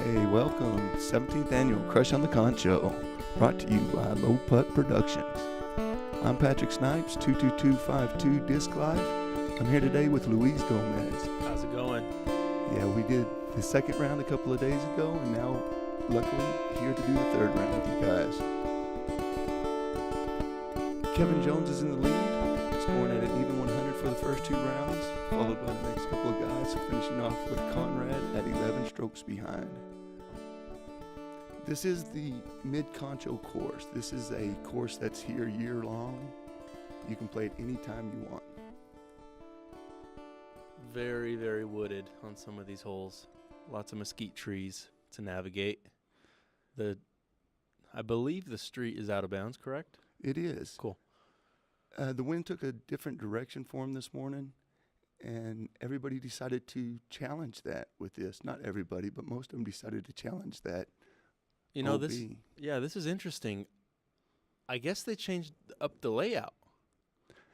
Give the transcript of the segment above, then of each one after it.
Hey, welcome. 17th annual Crush on the Concho, brought to you by Low Putt Productions. I'm Patrick Snipes, 22252 Disc Life. I'm here today with Luis Gomez. How's it going? Yeah, we did the second round a couple of days ago, and now, luckily, here to do the third round with you guys. Kevin Jones is in the lead, scoring at an even 100 for the first two rounds, followed by the next couple of guys, finishing off with Conrad at 11 strokes behind. This is the Mid-Concho course. This is a course that's here year-long. You can play it anytime you want. Very, very wooded on some of these holes. Lots of mesquite trees to navigate. I believe the street is out of bounds, correct? It is. Cool. The wind took a different direction for him this morning, and everybody decided to challenge that with this. Not everybody, but most of them decided to challenge that. You know, OB. this is interesting. I guess they changed up the layout.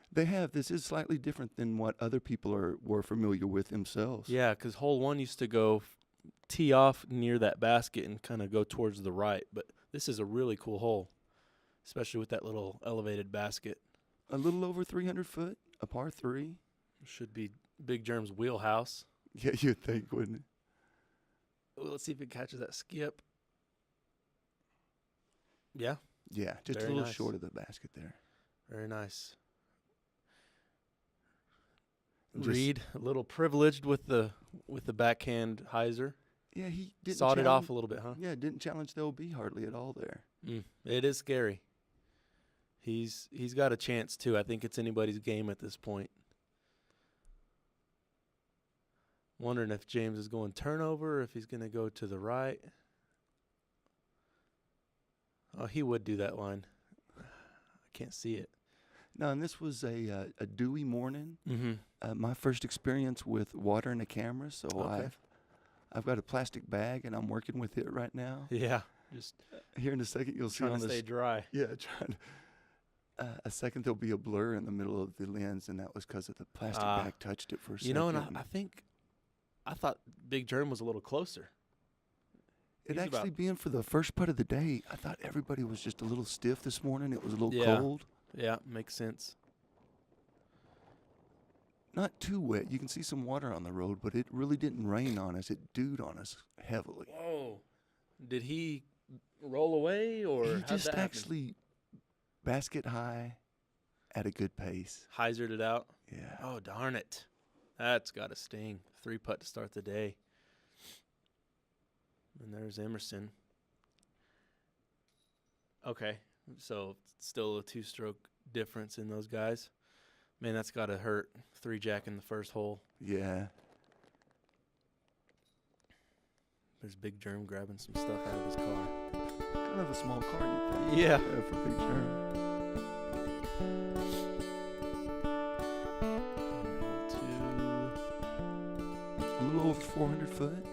They have. This is slightly different than what other people were familiar with themselves. Yeah, because hole one used to go tee off near that basket and kind of go towards the right. But this is a really cool hole, especially with that little elevated basket. A little over 300 foot, a par 3. Should be Big Germ's wheelhouse. Yeah, you'd think, wouldn't it? Well, let's see if it catches that skip. Yeah. Yeah, just Very a little nice. short of the basket there. Very nice. Just- Reed, a little privileged with the backhand hyzer. Yeah, he didn't Sawed it off challenge- a little bit, huh? Yeah, didn't challenge the OB hardly at all there. It is scary. He's got a chance too. I think it's anybody's game at this point. Wondering if James is going turnover, or if he's going to go to the right. Oh, he would do that line. I can't see it. No, and this was a dewy morning. Mm-hmm. My first experience with water and a camera, so Okay. I've got a plastic bag and I'm working with it right now. Yeah, just Here in a second, you'll see trying on to the stay dry. yeah, trying. A second there'll be a blur in the middle of the lens, and that was because of the plastic bag touched it for a second. You know, and I thought Big Germ was a little closer. It he's actually about- being for the first part of the day, I thought everybody was just a little stiff this morning. It was a little Yeah. cold. Yeah, makes sense. Not too wet. You can see some water on the road, but it really didn't rain on us. It dewed on us heavily. Whoa. Did he roll away, or He how'd just that happen? actually basket high at a good pace. Hyzered it out? Yeah. Oh, darn it. That's got to sting. 3-putt to start the day. And there's Emerson. Okay, so still a 2-stroke difference in those guys. Man, that's got to hurt. 3-jack in the first hole. Yeah. There's Big Germ grabbing some stuff out of his car. Kind of a small car, you think. Yeah. For Big Germ. A little over 400 foot.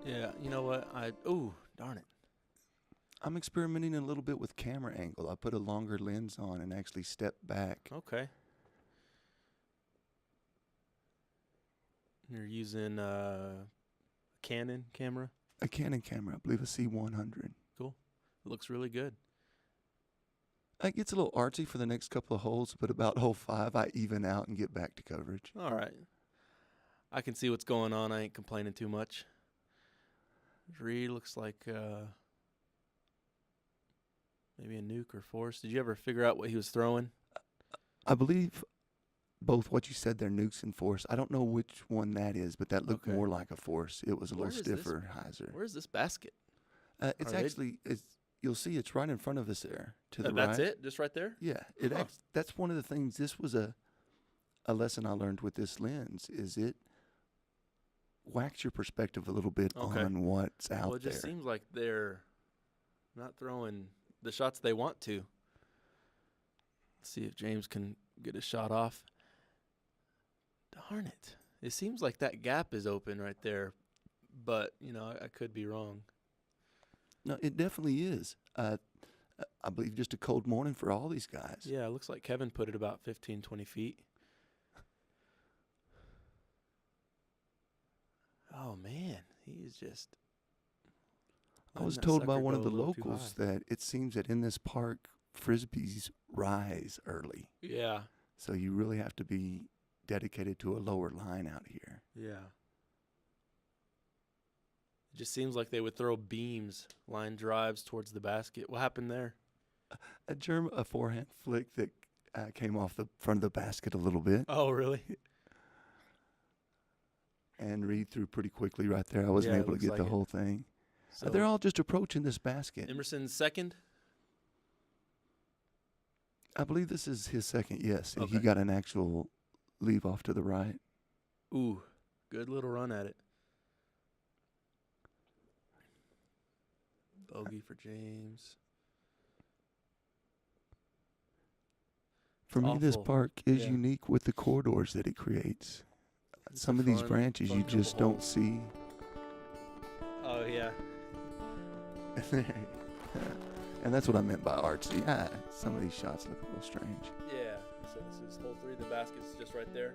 Yeah, you know what? Oh, darn it. I'm experimenting a little bit with camera angle. I put a longer lens on and actually step back. Okay. You're using a Canon camera? A Canon camera, I believe a C100. Cool. It looks really good. It gets a little artsy for the next couple of holes, but about hole 5, I even out and get back to coverage. All right. I can see what's going on. I ain't complaining too much. Reed looks like maybe a nuke or force. Did you ever figure out what he was throwing? I believe both what you said there, nukes and force. I don't know which one that is, but that looked Okay. more like a force. It was a Where little is this- stiffer hyzer. Where's this basket? It's are they- actually, you'll see it's right in front of us there to the right. That's it? Just right there? Yeah, Huh. that's one of the things. This was a lesson I learned with this lens. Is it whacks your perspective a little bit Okay. on what's out Well, it just there. seems like they're not throwing the shots they want to. Let's see if James can get a shot off. Darn it. It seems like that gap is open right there, but, you know, I could be wrong. No, it definitely is. I believe just a cold morning for all these guys. Yeah, it looks like Kevin put it about 15, 20 feet. Oh, man. He is just I was told by one of the locals that it seems that in this park, Frisbees rise early. Yeah. So you really have to be dedicated to a lower line out here. Yeah. It just seems like they would throw beams, line drives towards the basket. What happened there? A forehand flick that came off the front of the basket a little bit. Oh, really? And read through pretty quickly right there. I wasn't able to get the whole thing. So they're all just approaching this basket. Emerson's second? I believe this is his second, yes. Okay. He got an actual leave off to the right. Ooh, good little run at it. Bogey for James. For me, this park is unique with the corridors that it creates. Some of these branches you just don't see. Oh, yeah. And that's what I meant by artsy. Some of these shots look a little strange. Yeah. So this is hole 3. The basket's just right there.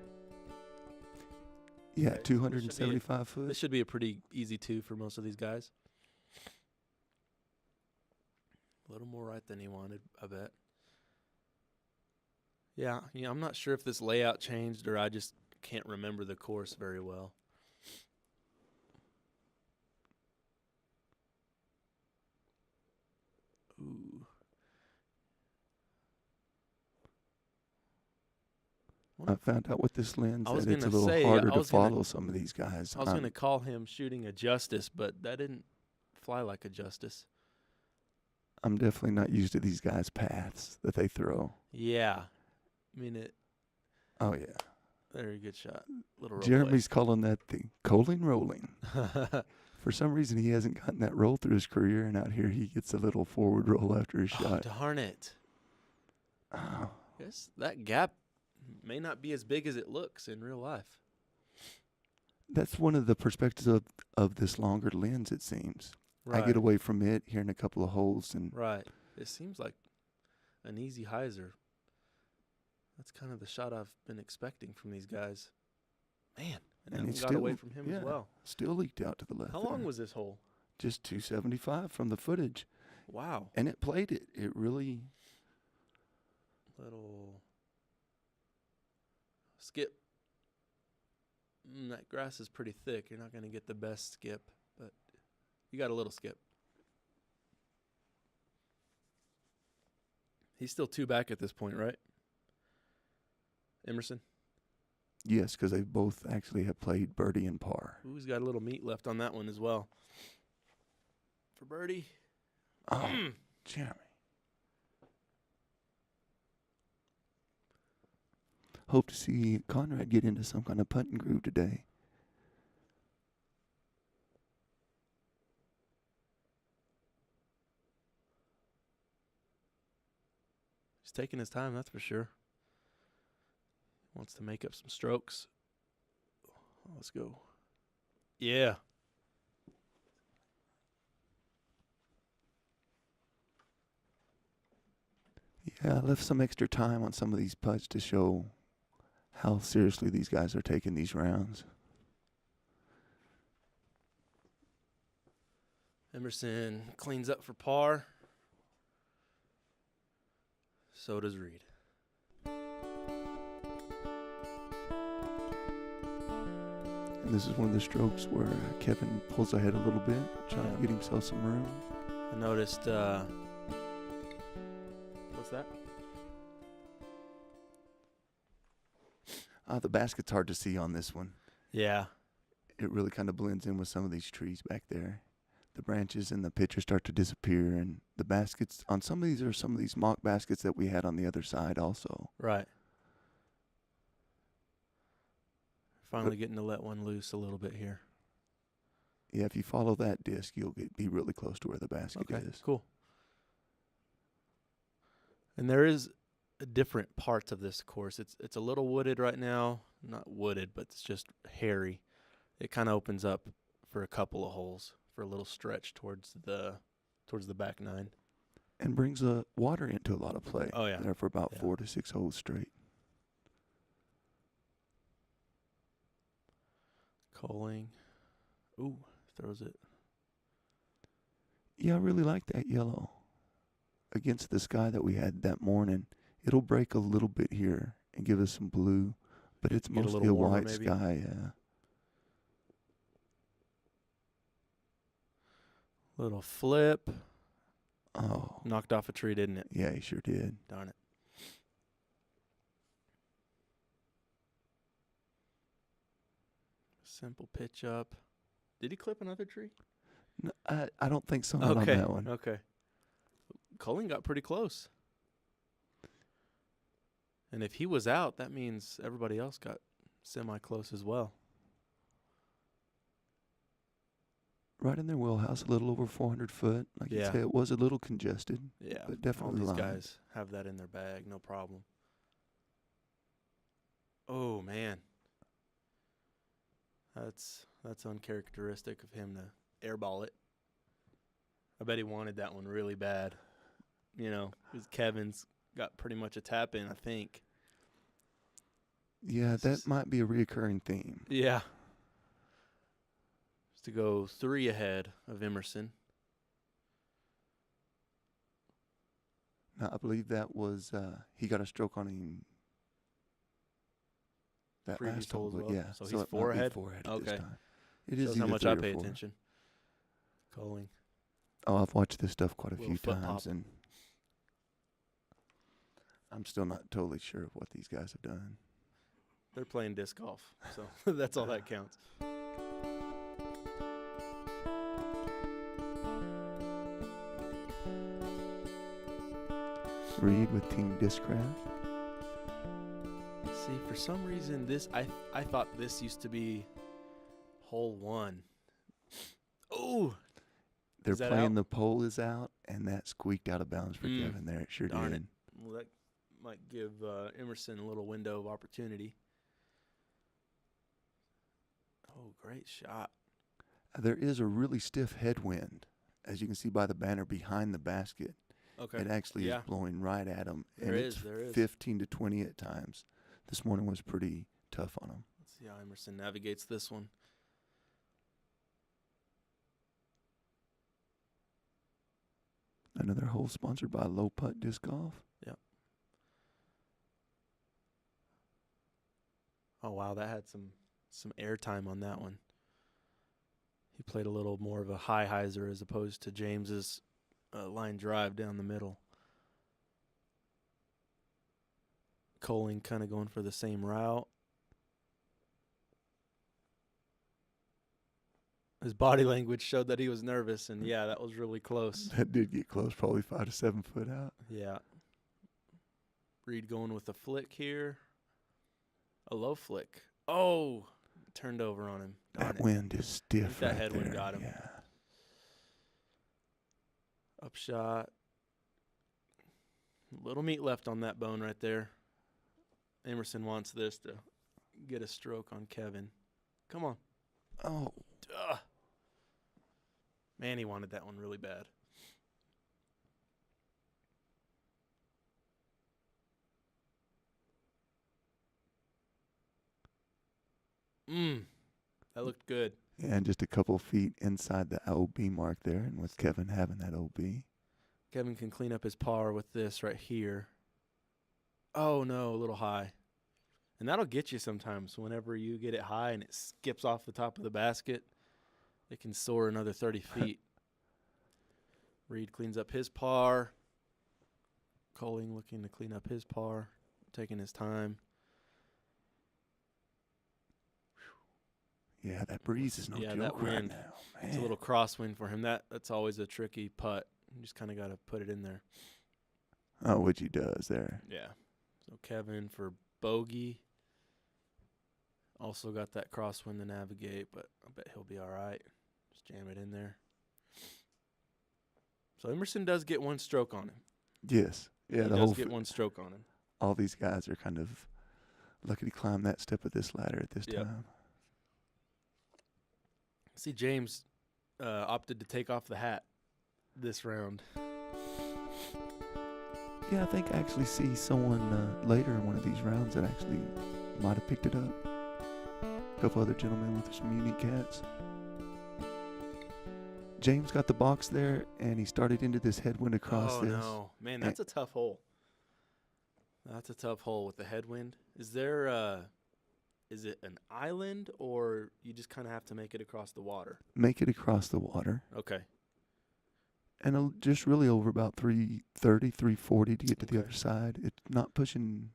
Yeah, Okay, 275 foot. This should be a pretty easy 2 for most of these guys. A little more right than he wanted, I bet. Yeah, I'm not sure if this layout changed or I just can't remember the course very well. Ooh. I found out with this lens that it's a gonna little harder to follow some of these guys. I was going to call him shooting a Justice, but that didn't fly like a Justice. I'm definitely not used to these guys' paths that they throw. Yeah. I mean, it. Oh, yeah. Very good shot. Little Jeremy's calling that the Koling rolling. For some reason, he hasn't gotten that roll through his career, and out here he gets a little forward roll after his shot. Darn it. Oh. Guess that gap may not be as big as it looks in real life. That's one of the perspectives of this longer lens, it seems. Right. I get away from it here in a couple of holes. Right. It seems like an easy hyzer. That's kind of the shot I've been expecting from these guys. Man, and it got away from him as well. Still leaked out to the left. How long was this hole? Just 275 from the footage. Wow. And it played it. It really... Little skip. That grass is pretty thick. You're not going to get the best skip, but you got a little skip. He's still 2 back at this point, right? Emerson? Yes, because they both actually have played birdie and par. Ooh, he's got a little meat left on that one as well. For birdie. Oh, Jeremy. Hope to see Conrad get into some kind of putting groove today. He's taking his time, that's for sure. Wants to make up some strokes. Let's go. Yeah. Yeah, I left some extra time on some of these putts to show how seriously these guys are taking these rounds. Emerson cleans up for par. So does Reed. And this is one of the strokes where Kevin pulls ahead a little bit, trying to get himself some room. I noticed, what's that? The basket's hard to see on this one. Yeah. It really kind of blends in with some of these trees back there. The branches and the pictures start to disappear, and the baskets on some of these are some of these mock baskets that we had on the other side also. Right. Finally getting to let one loose a little bit here. Yeah, if you follow that disc, you'll be really close to where the basket is. Cool. And there is different parts of this course. It's a little wooded right now. Not wooded, but it's just hairy. It kind of opens up for a couple of holes for a little stretch towards the back 9. And brings the water into a lot of play. Oh, yeah. There for about 4 to 6 holes straight. Koling. Ooh, throws it. Yeah, I really like that yellow against the sky that we had that morning. It'll break a little bit here and give us some blue, but it's Get a mostly little a warmer, white maybe. sky. Yeah. Little flip. Oh, Knocked off a tree, didn't it? yeah, he sure did. Darn it. Simple pitch up. Did he clip another tree? No, I don't think so. Not on that one. Okay. Koling got pretty close. And if he was out, that means everybody else got semi-close as well. Right in their wheelhouse, a little over 400 foot. Like you Yeah. say, it was a little congested. Yeah. But definitely all these lined. guys have that in their bag, no problem. Oh, man. That's uncharacteristic of him to airball it. I bet he wanted that one really bad. You know, because Kevin's got pretty much a tap in, I think. Yeah, that might be a reoccurring theme. Yeah. Just to go 3 ahead of Emerson. Now, I believe that was, he got a stroke on him that Previous last hole hole. as But well? yeah, So he's it 4 might be ahead? 4 ahead Okay. this time. It is Shows how either much 3 I or pay 4. attention. Koling. Oh, I've watched this stuff quite a Little few foot times, pop. and I'm still not totally sure of what these guys have done. They're playing disc golf, so that's all that counts. Reed with Team Discraft. See, for some reason, I thought this used to be hole 1. Oh, They're Is that playing out? the pole is out, and that squeaked out of bounds for Mm. Kevin there. It sure Darn did. it. Well, that might give Emerson a little window of opportunity. Oh, great shot. There is a really stiff headwind, as you can see by the banner behind the basket. Okay. It actually Yeah. is blowing right at him, and There it's is. 15 to 20 at times. This morning was pretty tough on him. Let's see how Emerson navigates this one. Another hole sponsored by Low Putt Disc Golf. Yep. Oh, wow, that had some air time on that one. He played a little more of a high hyzer as opposed to James's line drive down the middle. Koling kind of going for the same route. His body language showed that he was nervous, and yeah, that was really close. That did get close, probably 5 to 7 foot out. Yeah. Reed going with a flick here. A low flick. Oh, turned over on him. Darn That it. wind is stiff. That right headwind there. got him. Yeah. Upshot. Little meat left on that bone right there. Emerson wants this to get a stroke on Kevin. Come on. Oh, Duh. Man, he wanted that one really bad. That looked good. yeah, and just a couple feet inside the OB mark there, and with Kevin having that OB. Kevin can clean up his par with this right here. Oh, no, a little high. And that'll get you sometimes. Whenever you get it high and it skips off the top of the basket, it can soar another 30 feet. Reed cleans up his par. Koling looking to clean up his par, taking his time. Yeah, that breeze is no Yeah, joke that right wind. now. It's a little crosswind for him. That's always a tricky putt. You just kind of got to put it in there. Oh, which he does there. Yeah. So Kevin for bogey. Also got that crosswind to navigate, but I bet he'll be all right. Just jam it in there. So Emerson does get one stroke on him. Yes. Yeah, he the does whole get one stroke on him. all these guys are kind of lucky to climb that step of this ladder at this Yep. time. See, James opted to take off the hat this round. Yeah, I think I actually see someone later in one of these rounds that actually might have picked it up. A couple other gentlemen with some unique hats. James got the box there, and he started into this headwind across Oh, this. no. Man, that's a tough hole. That's a tough hole with the headwind. Is it an island, or you just kind of have to make it across the water? Make it across the water. Okay. And just really over about 330, 340 to get to the Okay. other side. It's not pushing.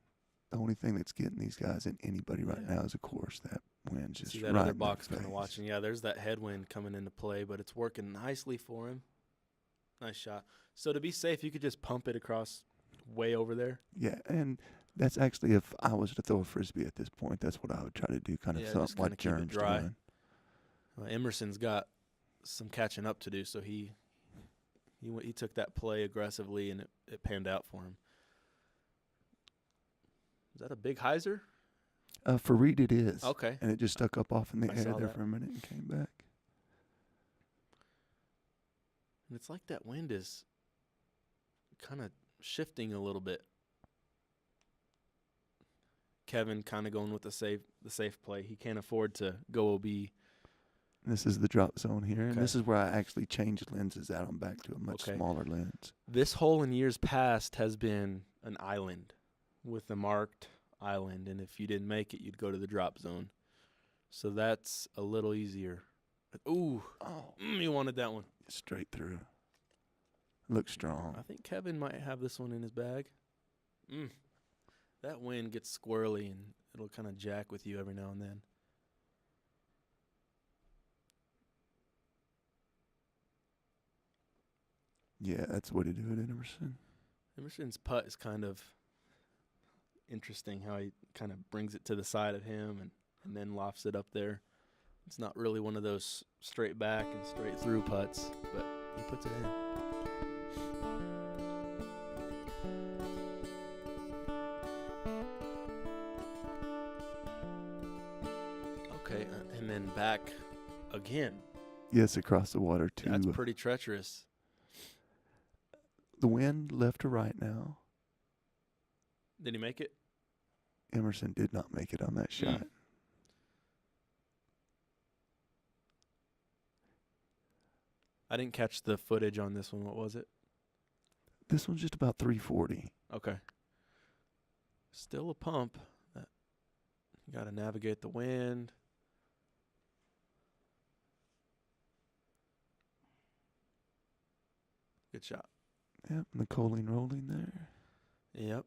The only thing that's getting these guys and anybody right now is, of course, that wind just See that right other in their box kind of face. watching. Yeah, there's that headwind coming into play, but it's working nicely for him. Nice shot. So to be safe, you could just pump it across way over there. Yeah, and that's actually, if I was to throw a Frisbee at this point, that's what I would try to do, kind of Yeah, something just kinda like keep it Germ's dry. doing. Emerson's got some catching up to do, so he took that play aggressively, and it panned out for him. Is that a big hyzer? For Reed, it is. Okay. And it just stuck up off in the I air saw there that. for a minute and came back. And it's like that wind is kind of shifting a little bit. Kevin kind of going with the safe play. He can't afford to go OB. This is the drop zone here, and Okay. this is where I actually changed lenses out. I'm back to a much Okay. smaller lens. This hole in years past has been an island with a marked island, and if you didn't make it, you'd go to the drop zone. So that's a little easier. Ooh, Oh, you wanted that one. straight through. Looks strong. I think Kevin might have this one in his bag. That wind gets squirrely, and it'll kind of jack with you every now and then. Yeah, that's the way to do it, Emerson. Emerson's putt is kind of interesting, how he kind of brings it to the side of him and then lofts it up there. It's not really one of those straight back and straight through putts, but he puts it in. Okay, and then back again. Yes, across the water, too. That's pretty treacherous. The wind left to right now. Did he make it? Emerson did not make it on that shot. I didn't catch the footage on this one. What was it? This one's just about 340. Okay. Still a pump. You got to navigate the wind. Good shot. Yep, and the J.Koling rolling there. Yep.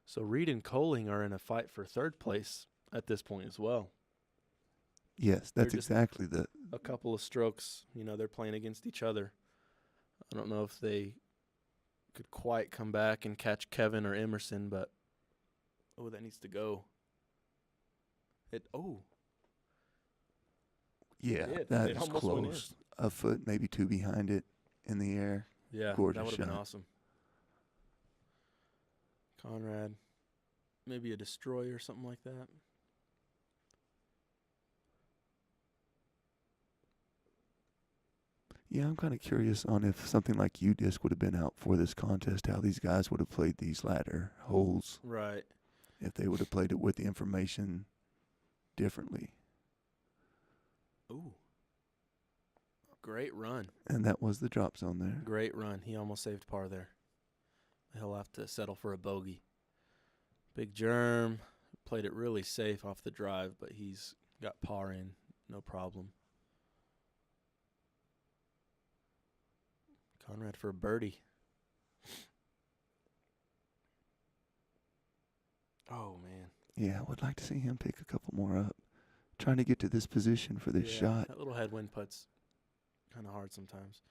So Reed and J.Koling are in a fight for third place at this point as well. Yes, They're that's just exactly the... A couple of strokes, they're playing against each other. I don't know if they could quite come back and catch Kevin or Emerson, but that needs to go. Yeah, It that is almost went in. close. A foot, maybe two behind it in the air. Yeah, Gorgeous that would have been shot. awesome. Conrad, maybe a destroyer or something like that. Yeah, I'm kind of curious on if something like U-Disc would have been out for this contest, how these guys would have played these latter holes. Right. If they would have played it with the information differently. Ooh. Great run. And that was the drop zone there. Great run. He almost saved par there. He'll have to settle for a bogey. Big germ. Played it really safe off the drive, but he's got par in. No problem. Conrad for a birdie. Oh, man. Yeah, I would like to see him pick a couple more up. Trying to get to this position for this shot. That little headwind putt's kind of hard sometimes.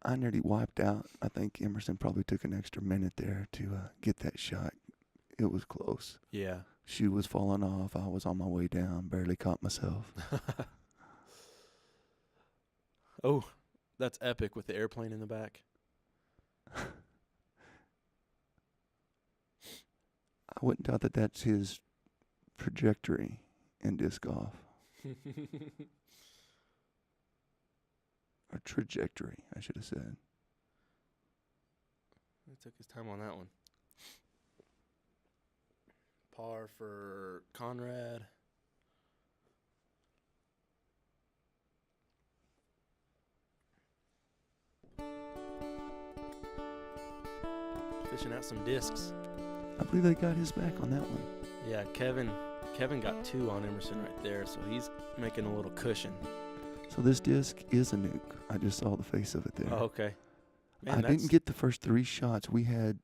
I nearly wiped out. I think Emerson probably took an extra minute there to get that shot. It was close. Yeah. Shoe was falling off. I was on my way down. Barely caught myself. Oh, that's epic with the airplane in the back. I wouldn't doubt that that's his trajectory in disc golf. Or trajectory, I should have said. He took his time on that one. Par for Conrad. Fishing out some discs. I believe they got his back on that one. Yeah, Kevin got 2 on Emerson right there, so he's making a little cushion. So this disc is a nuke. I just saw the face of it there. Oh, okay. Man, I didn't get the first 3 shots. We had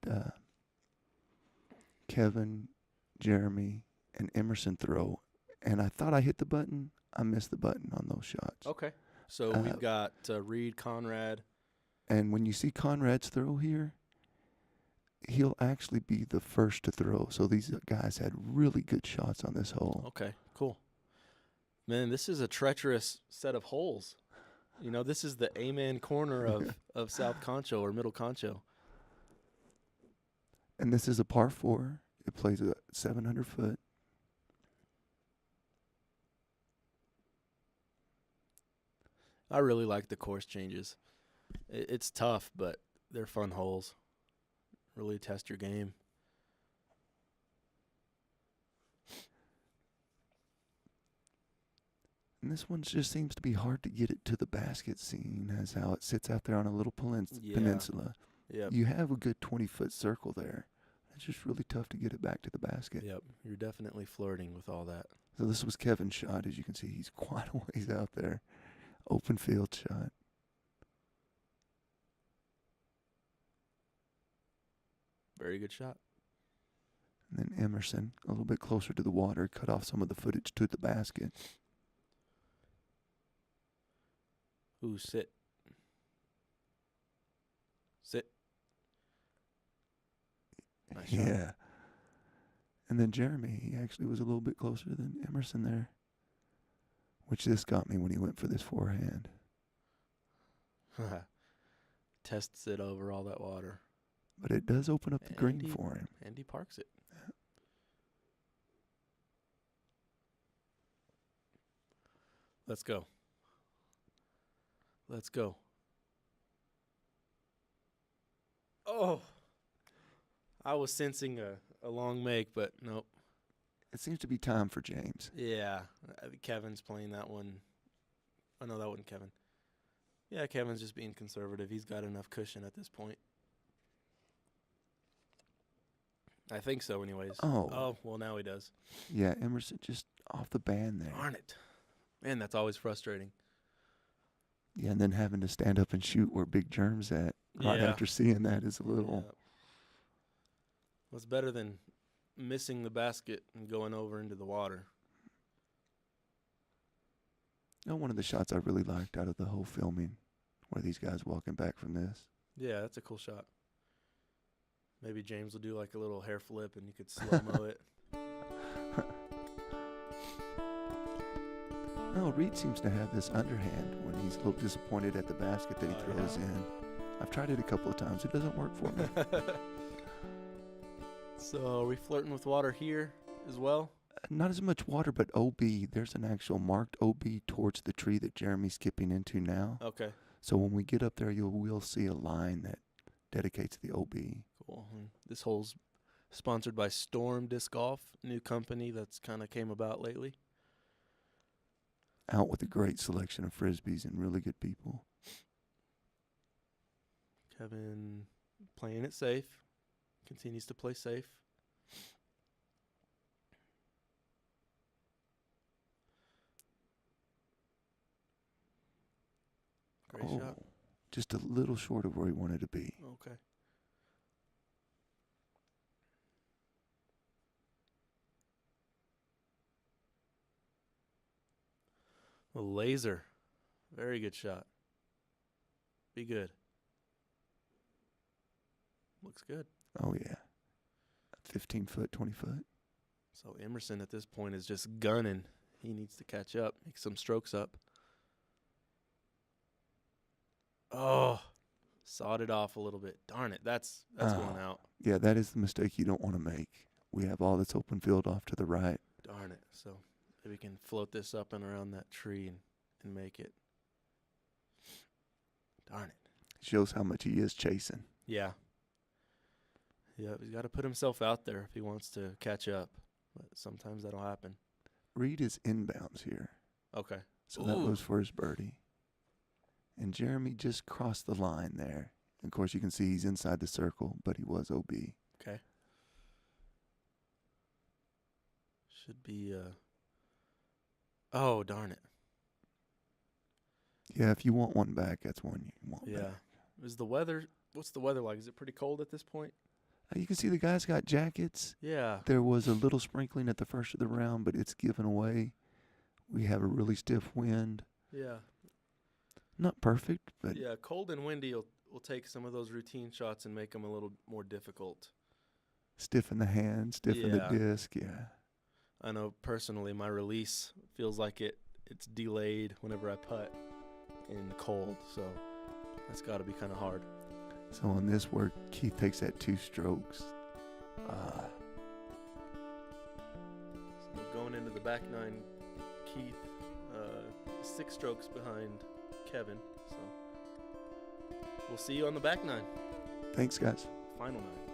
Kevin, Jeremy, and Emerson throw, and I thought I hit the button. I missed the button on those shots. Okay. So we've got Reed, Conrad. And when you see Conrad's throw here, he'll actually be the first to throw. So these guys had really good shots on this hole. Okay, cool. Man, this is a treacherous set of holes. You know, this is the amen corner of South Concho or Middle Concho. And this is a par 4. It plays at 700 foot. I really like the course changes. It's tough, but they're fun holes. Really test your game. And this one just seems to be hard to get it to the basket, seeing as how it sits out there on a little peninsula. Yep. You have a good 20-foot circle there. It's just really tough to get it back to the basket. Yep, you're definitely flirting with all that. So this was Kevin's shot. As you can see, he's quite a ways out there. Open field shot. Very good shot. And then Emerson, a little bit closer to the water, cut off some of the footage to the basket. Ooh, sit. Sit. Nice shot. Yeah. And then Jeremy, he actually was a little bit closer than Emerson there, which this got me when he went for this forehand. Tests it over all that water. But it does open up the green for him. And he parks it. Yeah. Let's go. Let's go. Oh. I was sensing a long make, but nope. It seems to be time for James. Yeah. I think Kevin's playing that one. Oh, no, that wasn't Kevin. Yeah, Kevin's just being conservative. He's got enough cushion at this point. I think so anyways. Oh, well, now he does. Yeah, Emerson just off the band there. Darn it. Man, that's always frustrating. Yeah, and then having to stand up and shoot where Big Germ's at right after seeing that is a little... Yeah. What's better than missing the basket and going over into the water? You know, one of the shots I really liked out of the whole filming were these guys walking back from this. Yeah, that's a cool shot. Maybe James will do like a little hair flip and you could slow-mo it. No, Reed seems to have this underhand when he's a little disappointed at the basket that he throws in. I've tried it a couple of times. It doesn't work for me. So are we flirting with water here as well? Not as much water, but OB. There's an actual marked OB towards the tree that Jeremy's skipping into now. Okay. So when we get up there, we'll see a line that dedicates the OB. Cool. This hole's sponsored by Storm Disc Golf, new company that's kind of came about lately. Out with a great selection of frisbees and really good people. Kevin playing it safe. Continues to play safe. Great shot. Just a little short of where he wanted to be. Okay. A laser. Very good shot. Be good. Looks good. Oh, yeah. 15 foot, 20 foot. So Emerson at this point is just gunning. He needs to catch up, make some strokes up. Oh, sawed it off a little bit. Darn it, that's going out. Yeah, that is the mistake you don't want to make. We have all this open field off to the right. Darn it. So maybe we can float this up and around that tree and make it. Darn it. Shows how much he is chasing. Yeah. Yeah, he's got to put himself out there if he wants to catch up. but sometimes that'll happen. Reed is inbounds here. Okay. So that was for his birdie. And Jeremy just crossed the line there. Of course, you can see he's inside the circle, but he was OB. Okay. Should be, oh, darn it. Yeah, if you want one back, that's one you want back. Is the weather, what's the weather like? Is it pretty cold at this point? You can see the guys got jackets. Yeah. There was a little sprinkling at the first of the round, but it's given away. We have a really stiff wind. Yeah. Not perfect, but Yeah, cold and windy will take some of those routine shots and make them a little more difficult. stiffen the hand, stiffen the disc. Yeah. I know personally my release feels like it's delayed whenever I putt in the cold, so that's got to be kind of hard. So on this work, Keith takes that 2 strokes. So going into the back 9, Keith 6 strokes behind Kevin. So we'll see you on the back 9. Thanks, guys. Final 9.